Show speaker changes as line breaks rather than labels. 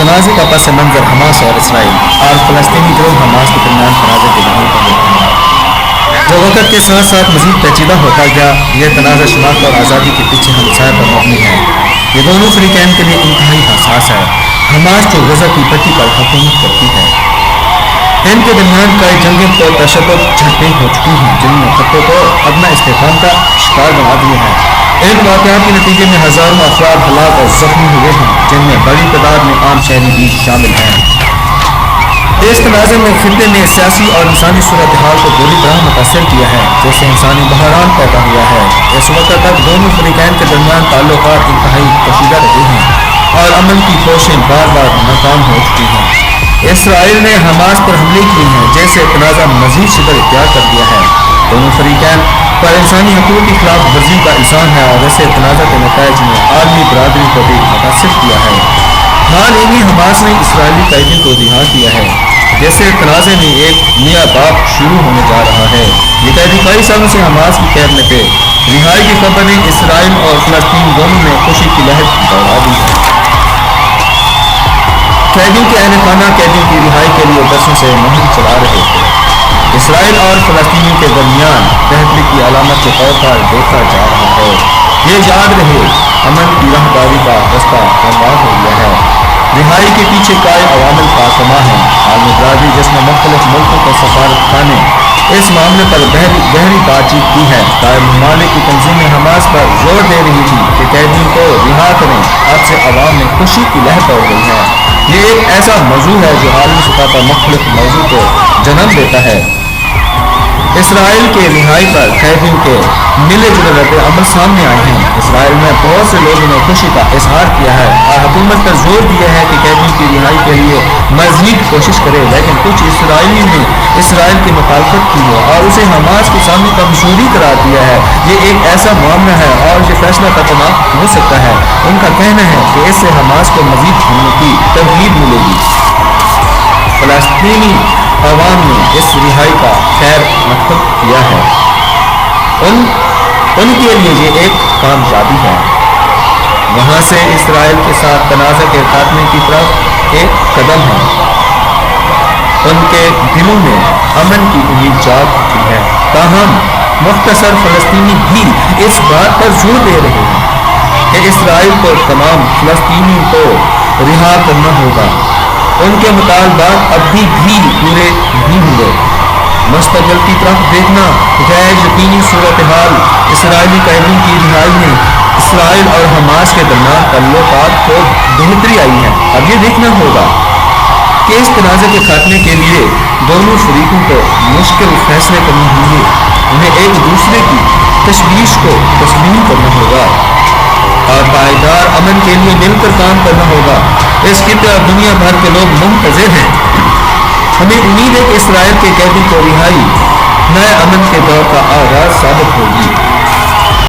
तनाज़े का पस मंज़र हमास और इसराइल और फ़लस्तीनी गिरोह हमास के दरमियान तनाज़े के जहां पर होता है। जो वक़्त के साथ साथ मज़ीद पेचीदा होता गया, यह तनाज़ा शनाख्त और आज़ादी के पीछे हमसाय पर मबनी है। ये दोनों फ़रीक़ैन के लिए इंतहाई हसास है। हमास जो गज़ा की पट्टी पर हुकूमत करती है, इनके दरमियान कई जंगें तो तशद्दुद झड़पें हो चुकी हैं, जिनमें खत्तों को अदना इस्तेकाम का शिकार बना दिया है। इन वाक़यात के नतीजे में हज़ारों अफराद हलाक और ज़ख्मी हुए हैं, जिनमें बड़ी तादाद में आम शहरी भी शामिल हैं। इस तनाज़े में खित्ते में सियासी और इंसानी सूरत हाल को बुरी तरह मुतासर किया है, जिससे इंसानी बहरान पैदा हुआ है। इस वक्त तक दोनों फ़रीक़ैन के दरमियान ताल्लुकात इंतहाई कशीदा रहे हैं और अमन की कोशिशें बार बार नाकाम हो चुकी हैं। इसराइल ने हमास पर हमले किए हैं, जैसे तनाज़ा मज़ीद शिद्दत इख्तियार कर दिया है। दोनों फ़रीक़ैन पर इंसानी हकूक़ की खिलाफ वर्जी का इल्ज़ाम है और ऐसे तनाज़ा के नतीजे में आलमी बरादरी को भी मुतासिर किया है। हाल ही में हमास ने इसराइली कैदी को रिहा किया है, जैसे तनाज़े में एक नया बाब शुरू होने जा रहा है। ये कैदी कई सालों से हमास की कैद में थे। रिहाई की खबर ने इसराइल और फ़लस्तीन दोनों में खुशी की लहर दौड़ा दी है। कैदियों के अहल खाना कैदियों की रिहाई के लिए बरसों से मुहिम चला रहे थे। इसराइल और फ़लस्तीनियों के दरमियान बेहतरी की अलामत के तौर पर देखा जा रहा है। ये याद रहे, अमन की राहदारी का रास्ता हमवार हो गया है। रिहाई के पीछे कई अवामिल का कमा है। आलमी बरादरी जिसमें मुख्तलिफ मुल्कों के सफारत खाने इस मामले पर गहरी बातचीत की है। कई ममालिक की तंजीमें हमास पर जोर दे रही थी कि कैदियों को रिहा करें। अब से अवाम में खुशी की लहर दौड़ गई है। ये एक ऐसा मौजू है जो आलमी सतह पर मुख्तलिफ मौजू को जन्म देता है। इसराइल के रिहाई पर कैदियों के मिले जुले रद्द अमल सामने आए हैं। इसराइल में बहुत से लोगों ने खुशी का इजहार किया है और हुकूमत पर जोर दिया है कि कैदियों की रिहाई के लिए मज़ीद कोशिश करे, लेकिन कुछ इसराइली ने इसराइल की मुखालफत की है और उसे हमास के सामने कमजोरी करार दिया है। ये एक ऐसा मामला है और ये फैसला खतरनाक हो सकता है। उनका कहना है कि इससे हमास को मज़ीद हमले की तरगीब मिलेगी। फ़लस्तीनी अवाम ने इस रिहाई का खैर मकसद किया है। उनके लिए ये एक कामयाबी है। वहाँ से इसराइल के साथ तनाज़ा के खात्मे की तरफ एक कदम है। उनके दिलों में अमन की उम्मीद जाग चुकी है। ताहम मुख्तसर फ़लस्तीनी भी इस बात पर जोर दे रहे हैं कि इसराइल को तमाम फ़लस्तीनियों को रिहा करना होगा। उनके मुतालबात अभी भी पूरे नहीं हुए। मुस्तक़बिल की तरफ देखना गैर यकीनी सूरत हाल इसराइली कैदियों की रिहाई में इसराइल और हमास के दरमियान ताल्लुकात को बेहतरी आई है। अब ये देखना होगा कि इस तनाज़े के खात्मे के लिए दोनों फरीकों को मुश्किल फैसले करने होंगे। उन्हें एक दूसरे की तशवीश को तस्लीम करना होगा और पायदार अमन के लिए मिलकर काम करना होगा। इस खित्ते और दुनिया भर के लोग मुंतज़िर हैं। हमें उम्मीद है कि इसराइल के कैदी को रिहाई नए अमन के दौर का आगाज साबित होगी।